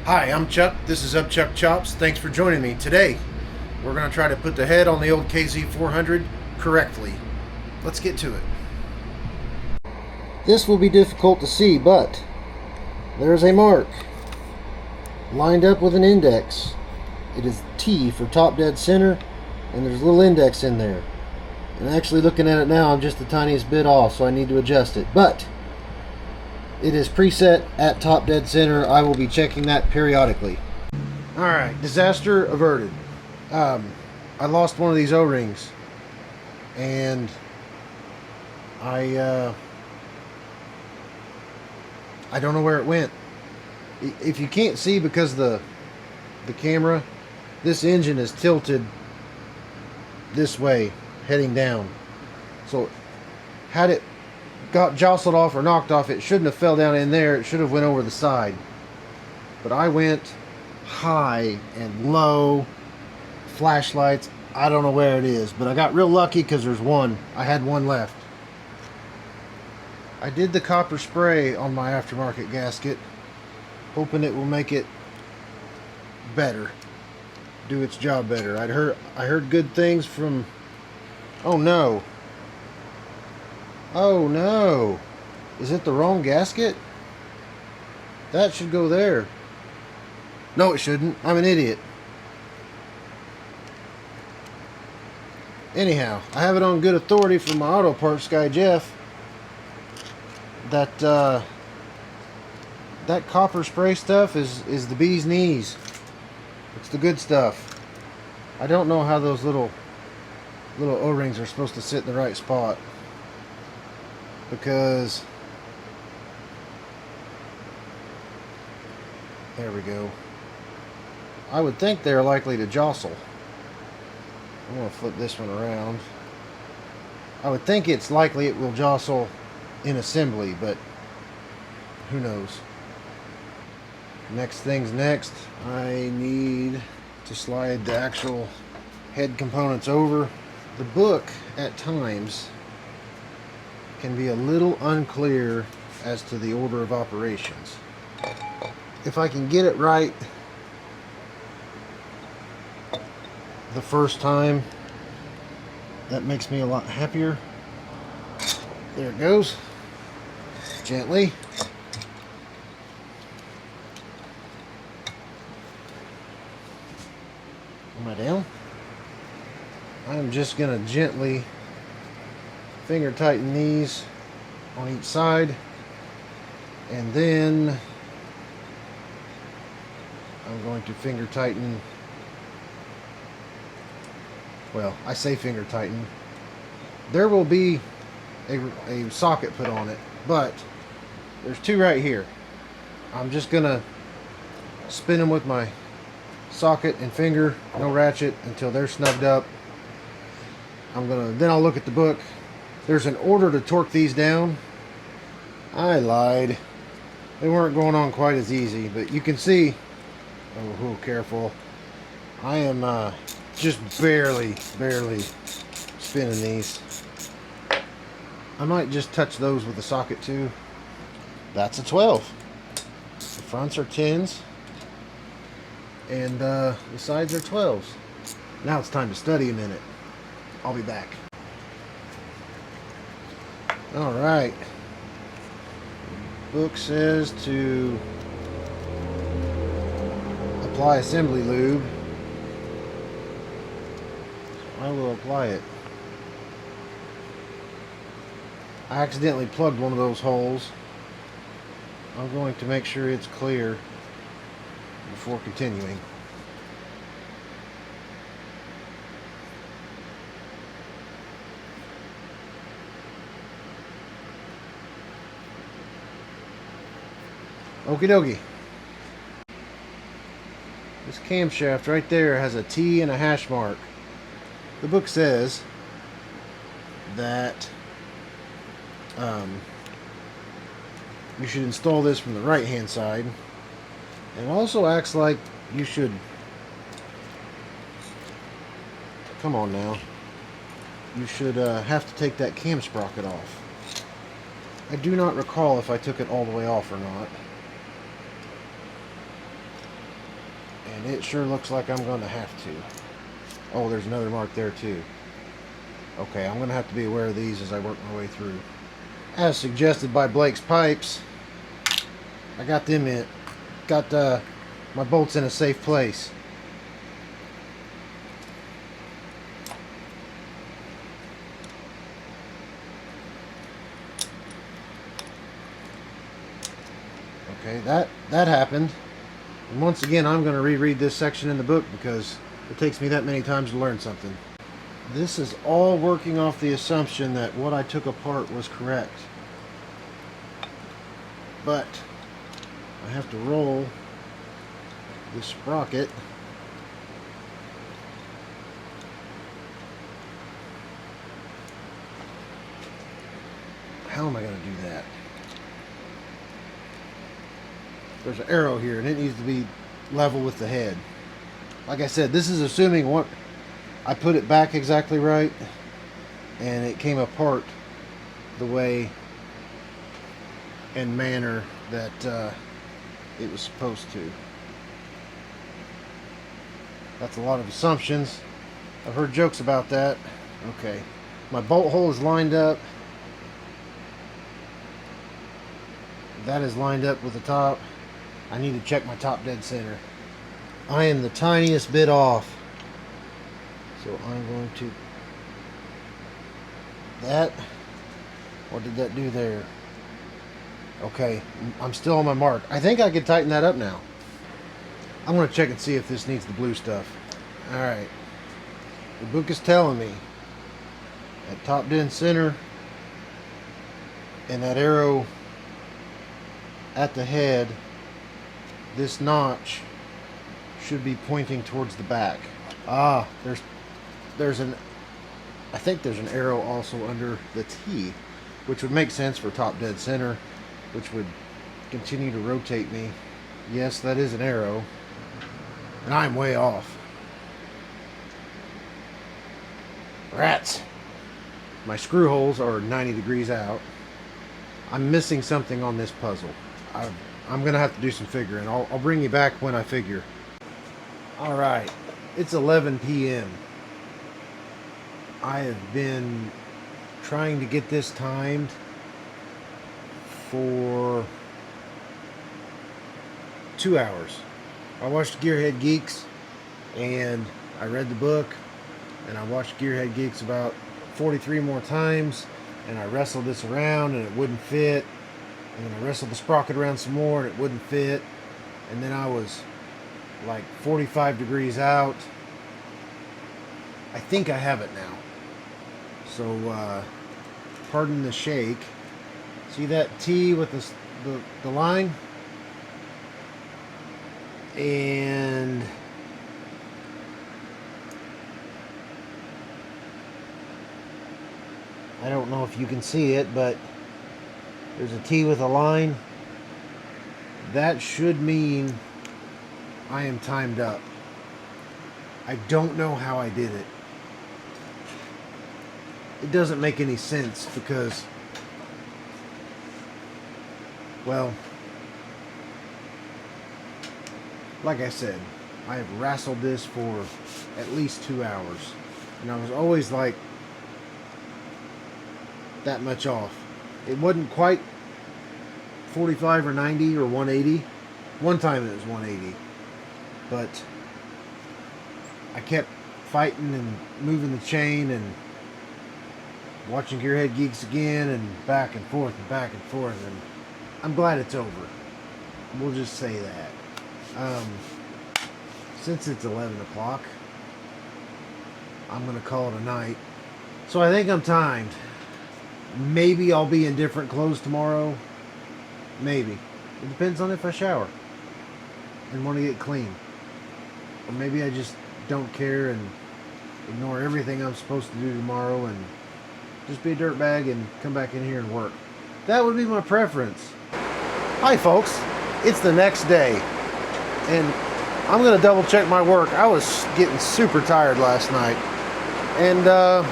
Hi, I'm Chuck. This is Up Chuck Chops. Thanks for joining me. Today, we're going to try to put the head on the old KZ400 correctly. Let's get to it. This will be difficult to see, but there's a mark lined up with an index. It is T for top dead center, and there's a little index in there. And actually looking at it now, I'm just the tiniest bit off, so I need to adjust it. But it is preset at top dead center. I will be checking that periodically. Alright, disaster averted. I lost one of these O-rings, and I don't know where it went. If you can't see because of the camera, this engine is tilted this way, heading down. So had it got jostled off or knocked off, it shouldn't have fell down in there. It should have went over the side. But I went high and low, flashlights. I don't know where it is, but I got real lucky because there's one. I had one left. I did the copper spray on my aftermarket gasket, hoping it will make it better, do its job better. I heard good things from. Oh no. Oh no. Is it the wrong gasket? That should go there. No, it shouldn't. I'm an idiot. Anyhow, I have it on good authority from my auto parts guy, Jeff, that that copper spray stuff is the bee's knees. It's the good stuff. I don't know how those little O-rings are supposed to sit in the right spot, because there we go. I would think they're likely to jostle. I'm going to flip this one around. I would think it's likely it will jostle in assembly, but who knows. Next thing's next. I need to slide the actual head components over. The book at times can be a little unclear as to the order of operations. If I can get it right the first time, that makes me a lot happier. There it goes. Gently. Am I down? I'm just going to gently finger tighten these on each side, and then I'm going to finger tighten. Well, I say finger tighten. There will be a socket put on it, but there's two right here. I'm just gonna spin them with my socket and finger, no ratchet, until they're snugged up. Then I'll look at the book. There's an order to torque these down. I lied. They weren't going on quite as easy, but you can see. Oh, careful. I am just barely spinning these. I might just touch those with the socket too. That's a 12. The fronts are 10s, and the sides are 12s. Now it's time to study a minute. I'll be back. Alright. Book says to apply assembly lube. I will apply it. I accidentally plugged one of those holes. I'm going to make sure it's clear before continuing. Okie dokie. This camshaft right there has a T and a hash mark. The book says that you should install this from the right hand side, and it also acts like you should, come on now, you should have to take that cam sprocket off. I do not recall if I took it all the way off or not. And it sure looks like I'm going to have to. Oh, there's another mark there too. Okay, I'm going to have to be aware of these as I work my way through. As suggested by Blake's Pipes, I got them in. Got my bolts in a safe place. Okay, that happened. And once again, I'm going to reread this section in the book because it takes me that many times to learn something. This is all working off the assumption that what I took apart was correct. But I have to roll this sprocket how am I going to do that? There's an arrow here and it needs to be level with the head. Like I said, this is assuming what I put it back exactly right and it came apart the way and manner that it was supposed to. That's a lot of assumptions. I've heard jokes about that. Okay, my bolt hole is lined up. That is lined up with the top. I need to check my top dead center. I am the tiniest bit off. So I'm going to... That... What did that do there? Okay, I'm still on my mark. I think I could tighten that up now. I'm going to check and see if this needs the blue stuff. Alright. The book is telling me at top dead center and that arrow at the head, this notch should be pointing towards the back. Ah, there's an I think there's an arrow also under the T, which would make sense for top dead center, which would continue to rotate me. Yes, that is an arrow, and I'm way off. Rats! My screw holes are 90 degrees out. I'm missing something on this puzzle. I'm gonna have to do some figuring. I'll bring you back when I figure. Alright, it's 11 p.m. I have been trying to get this timed for 2 hours. I watched Gearhead Geeks and I read the book and I watched Gearhead Geeks about 43 more times and I wrestled this around and it wouldn't fit, and then I wrestled the sprocket around some more and it wouldn't fit, and then I was like 45 degrees out. I think I have it now. So pardon the shake. See that T with the line? And I don't know if you can see it, but there's a T with a line. That should mean I am timed up. I don't know how I did it. It doesn't make any sense because, well, like I said, I have wrestled this for at least 2 hours. And I was always like that much off. It wasn't quite 45 or 90 or 180. One time it was 180. But I kept fighting and moving the chain and watching Gearhead Geeks again and back and forth and back and forth, and I'm glad it's over. We'll just say that. Since it's 11 o'clock, I'm going to call it a night. So I think I'm timed. Maybe I'll be in different clothes tomorrow. Maybe. It depends on if I shower and want to get clean. Or maybe I just don't care and ignore everything I'm supposed to do tomorrow and just be a dirtbag and come back in here and work. That would be my preference. Hi folks, it's the next day and I'm going to double check my work. I was getting super tired last night and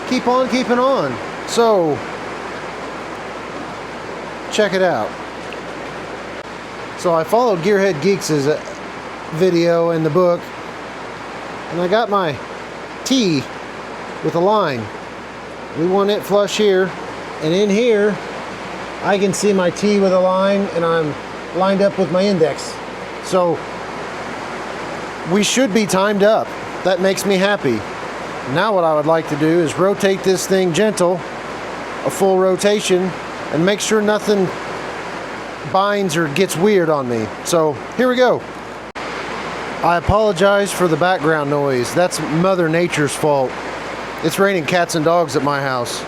keep on keeping on. So check it out. So I followed Gearhead Geeks' video and the book, and I got my T with a line. We want it flush here, and in here I can see my T with a line, and I'm lined up with my index. So we should be timed up. That makes me happy. Now what I would like to do is rotate this thing gentle, a full rotation, and make sure nothing binds or gets weird on me. So here we go. I apologize for the background noise. That's Mother Nature's fault. It's raining cats and dogs at my house.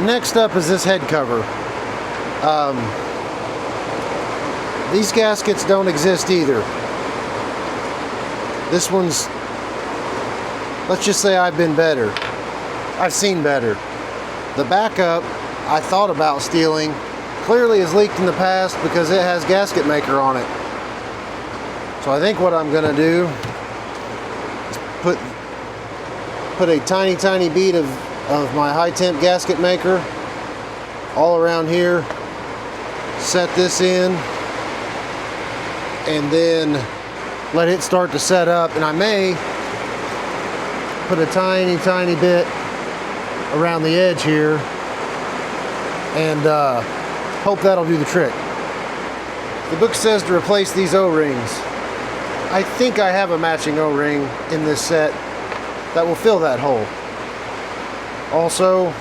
Next up is this head cover. These gaskets don't exist either. This one's, let's just say I've been better. I've seen better. The backup I thought about stealing clearly has leaked in the past because it has gasket maker on it. So I think what I'm gonna do is put a tiny bead of my high temp gasket maker all around here, set this in, and then let it start to set up, and I may put a tiny bit around the edge here and hope that'll do the trick. The book says to replace these O-rings. I think I have a matching O-ring in this set that will fill that hole. Also,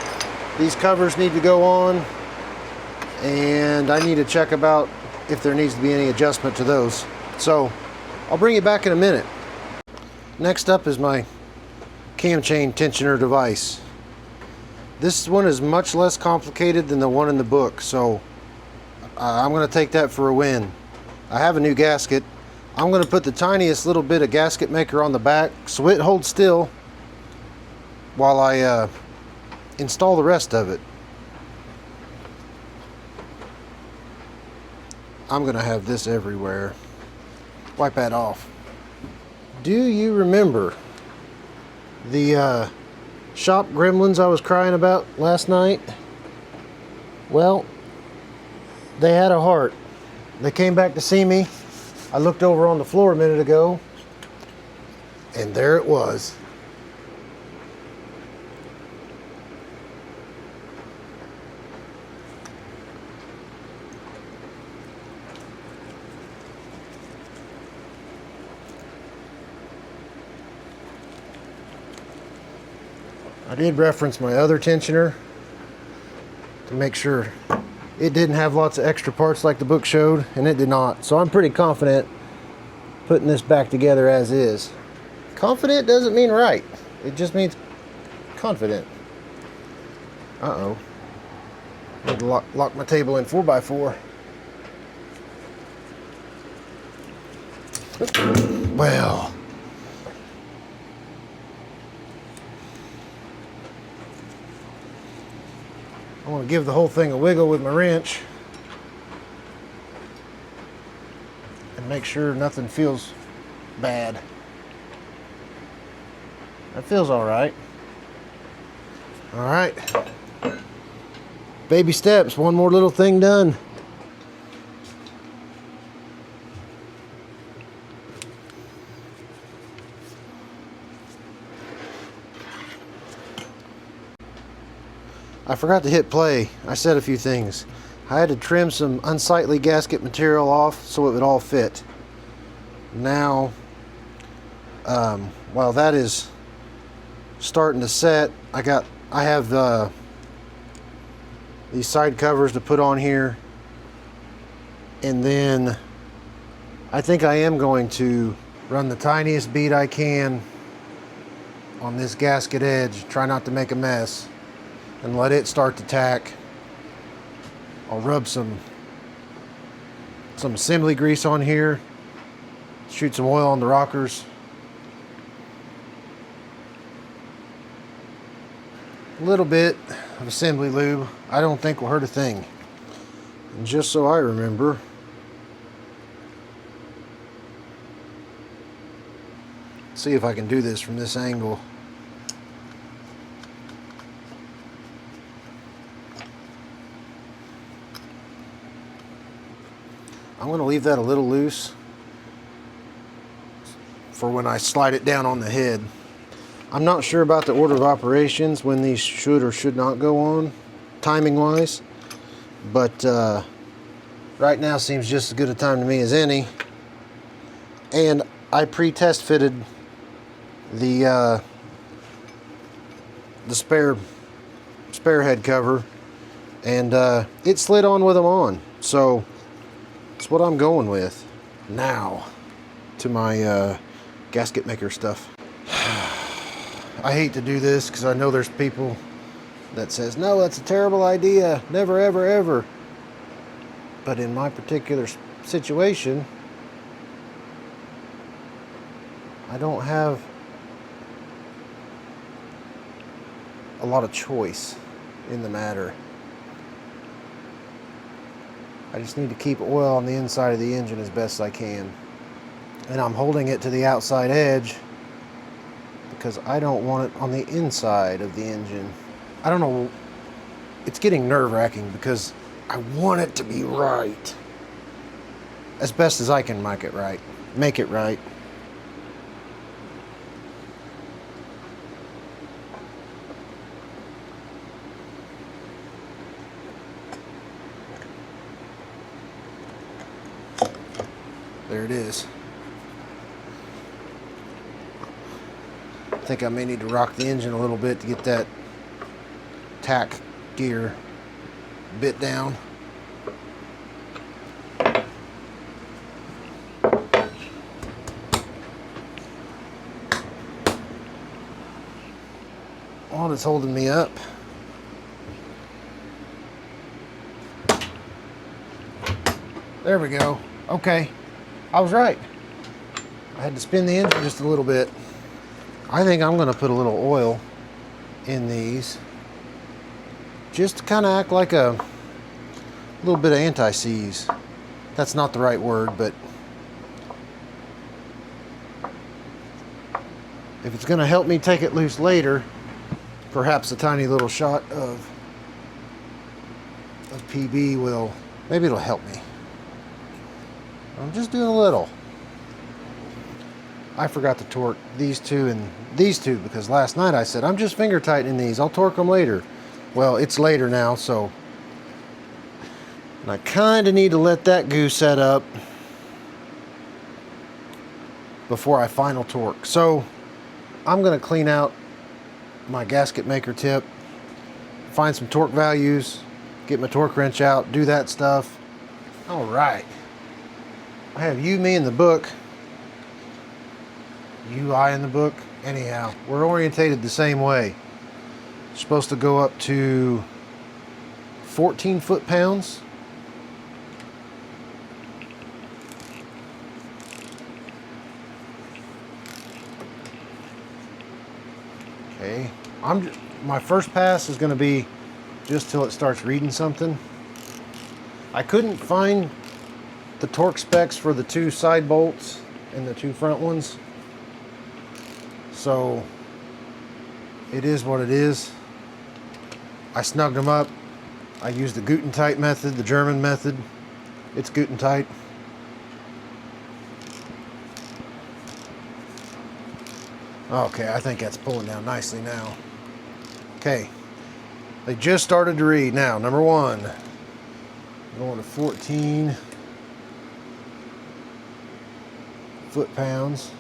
these covers need to go on, and I need to check about if there needs to be any adjustment to those. So I'll bring you back in a minute. Next up is my cam chain tensioner device. This one is much less complicated than the one in the book, so I'm going to take that for a win. I have a new gasket. I'm going to put the tiniest little bit of gasket maker on the back so it holds still while I install the rest of it. I'm gonna have this everywhere. Wipe that off. Do you remember the shop gremlins I was crying about last night? Well, they had a heart. They came back to see me. I looked over on the floor a minute ago, and there it was. I did reference my other tensioner to make sure it didn't have lots of extra parts like the book showed, and it did not. So I'm pretty confident putting this back together as is. Confident doesn't mean right. It just means confident. Uh-oh. Need to lock my table in 4x4. Well. I want to give the whole thing a wiggle with my wrench and make sure nothing feels bad. That feels all right. All right. Baby steps, one more little thing done. I forgot to hit play. I said a few things. I had to trim some unsightly gasket material off so it would all fit. Now, while that is starting to set, I have these side covers to put on here, and then I think I am going to run the tiniest bead I can on this gasket edge, try not to make a mess, and let it start to tack. I'll rub some assembly grease on here, shoot some oil on the rockers. A little bit of assembly lube, I don't think will hurt a thing. And just so I remember, see if I can do this from this angle. I'm going to leave that a little loose for when I slide it down on the head. I'm not sure about the order of operations when these should or should not go on, timing wise, but right now seems just as good a time to me as any. And I pre-test fitted the spare head cover, and it slid on with them on, so that's what I'm going with. Now to my gasket maker stuff. I hate to do this because I know there's people that says, no, that's a terrible idea, never ever ever. But in my particular situation, I don't have a lot of choice in the matter. I just need to keep oil on the inside of the engine as best I can. And I'm holding it to the outside edge because I don't want it on the inside of the engine. I don't know, it's getting nerve-wracking because I want it to be right. As best as I can make it right. There it is. I think I may need to rock the engine a little bit to get that tack gear bit down. All that's holding me up. There we go. Okay, I was right. I had to spin the engine just a little bit. I think I'm going to put a little oil in these just to kind of act like a little bit of anti-seize. That's not the right word, but if it's going to help me take it loose later, perhaps a tiny little shot of PB will, maybe it'll help me. I'm just doing a little. I forgot to torque these two and these two because last night I said, I'm just finger tightening these, I'll torque them later. Well, it's later now, so and I kind of need to let that goo set up before I final torque. So I'm going to clean out my gasket maker tip, find some torque values, get my torque wrench out, do that stuff. All right. I have you, me, in the book. You, I in the book. Anyhow, we're orientated the same way. It's supposed to go up to 14 foot-pounds. Okay. My first pass is going to be just till it starts reading something. I couldn't find the torque specs for the two side bolts and the two front ones, so it is what it is. I snugged them up. I used the Gutentight method, the German method. It's Gutentight. Okay, I think that's pulling down nicely now. Okay, they just started to read now. Number one, going to 14 foot-pounds.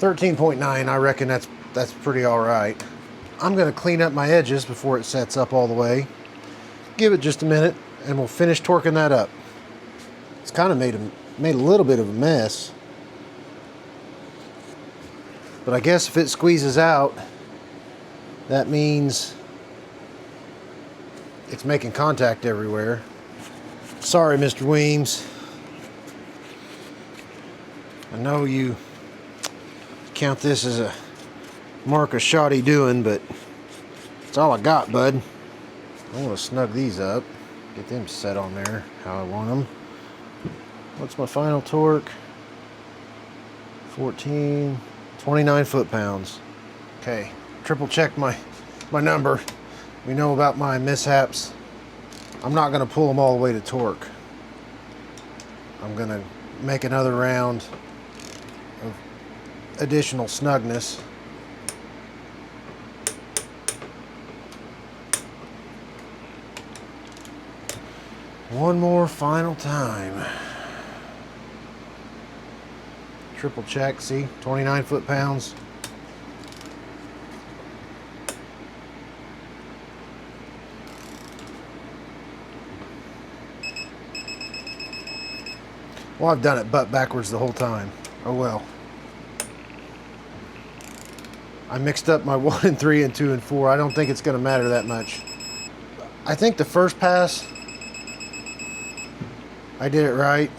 13.9, I reckon that's pretty all right. I'm gonna clean up my edges before it sets up all the way. Give it just a minute and we'll finish torquing that up. It's kind of made a little bit of a mess. But I guess if it squeezes out, that means it's making contact everywhere. Sorry, Mr. Weems. I know you count this as a mark of shoddy doing, but it's all I got, bud. I'm gonna snug these up, get them set on there how I want them. What's my final torque? 29 foot-pounds. Okay, triple check my number. We know about my mishaps. I'm not gonna pull them all the way to torque. I'm gonna make another round of additional snugness. One more final time. Triple check, see, 29 foot-pounds. Well, I've done it butt backwards the whole time. Oh well. I mixed up my 1 and 3 and 2 and 4. I don't think it's going to matter that much. I think the first pass, I did it right.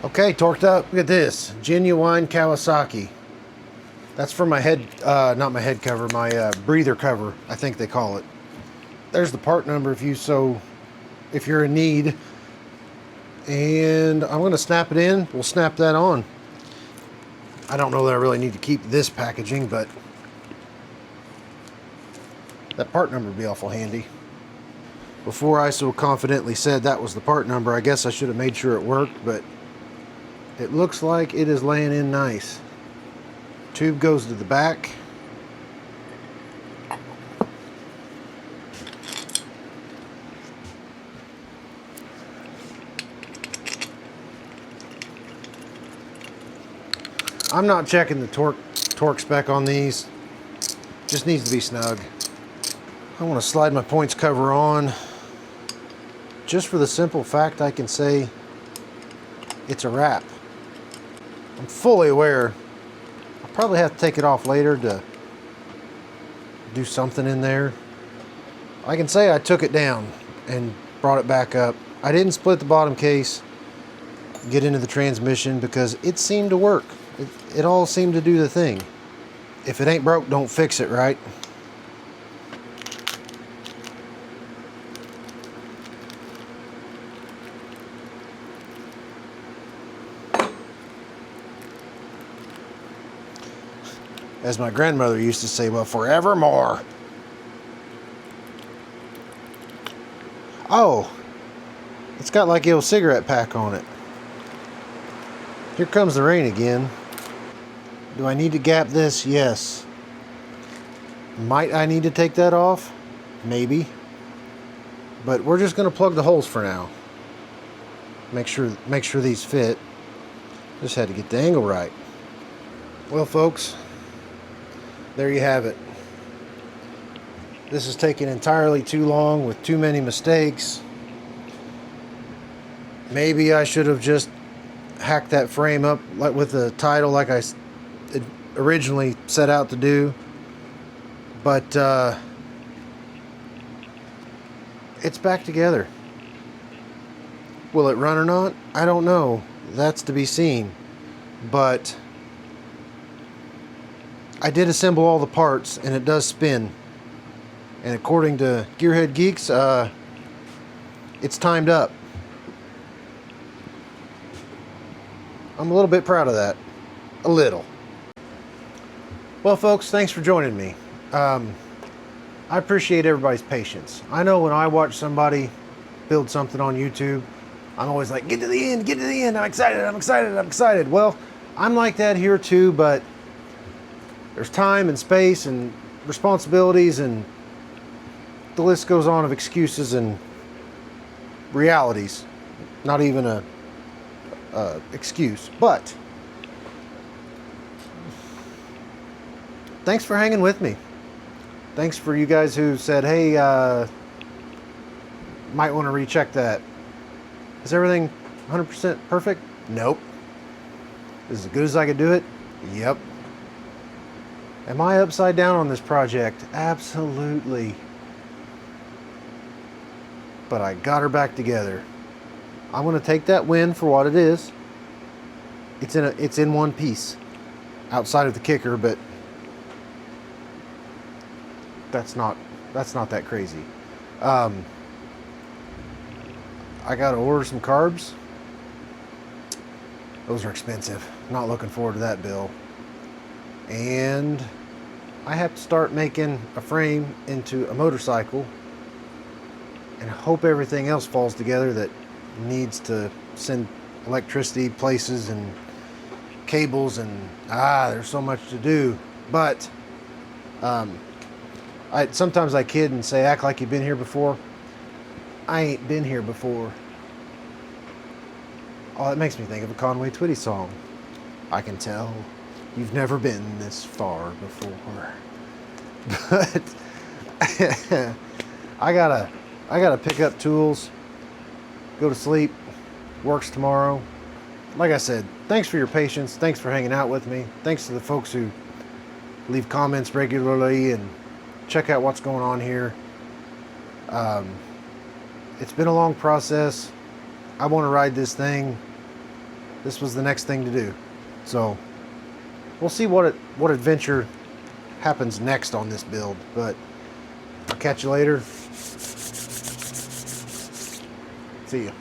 Okay, torqued up. Look at this. Genuine Kawasaki. That's for my head, not my head cover, my breather cover, I think they call it. There's the part number if you're in need. And I'm going to snap it in. We'll snap that on. I don't know that I really need to keep this packaging, but that part number would be awful handy. Before I so confidently said that was the part number, I guess I should have made sure it worked, but it looks like it is laying in nice. Tube goes to the back. I'm not checking the torque spec on these. Just needs to be snug. I want to slide my points cover on just for the simple fact I can say it's a wrap. I'm fully aware I'll probably have to take it off later to do something in there. I can say I took it down and brought it back up. I didn't split the bottom case, get into the transmission, because it seemed to work. It all seemed to do the thing. If it ain't broke, don't fix it, right? As my grandmother used to say, well, forevermore. Oh, it's got like a little cigarette pack on it. Here comes the rain again. Do I need to gap this? Yes. Might I need to take that off? Maybe. But we're just going to plug the holes for now. Make sure these fit. Just had to get the angle right. Well, folks, there you have it. This is taking entirely too long with too many mistakes. Maybe I should have just hacked that frame up like with the title like I originally set out to do. But it's back together. Will it run or not? I don't know. That's to be seen. But I did assemble all the parts, and it does spin. And according to Gearhead Geeks, it's timed up. I'm a little bit proud of that. A little. Well, folks, thanks for joining me. I appreciate everybody's patience. I know when I watch somebody build something on YouTube, I'm always like, get to the end, get to the end. I'm excited, I'm excited, I'm excited. Well, I'm like that here too, but there's time and space and responsibilities, and the list goes on of excuses and realities. Not even a excuse, but thanks for hanging with me. Thanks for you guys who said, hey, might want to recheck that. Is everything 100% perfect? Nope. Is it as good as I could do it? Yep. Am I upside down on this project? Absolutely. But I got her back together. I'm going to take that win for what it is. It's in one piece, outside of the kicker, but that's not that crazy. I got to order some carbs. Those are expensive. Not looking forward to that bill. And I have to start making a frame into a motorcycle, and hope everything else falls together that needs to send electricity places and cables, and there's so much to do. But sometimes I kid and say, act like you've been here before. I ain't been here before. Oh, it makes me think of a Conway Twitty song. I can tell you've never been this far before. But I gotta pick up tools, go to sleep, works tomorrow. Like I said, thanks for your patience. Thanks for hanging out with me. Thanks to the folks who leave comments regularly and check out what's going on here. It's been a long process. I want to ride this thing. This was the next thing to do. So we'll see what adventure happens next on this build. But I'll catch you later. See ya.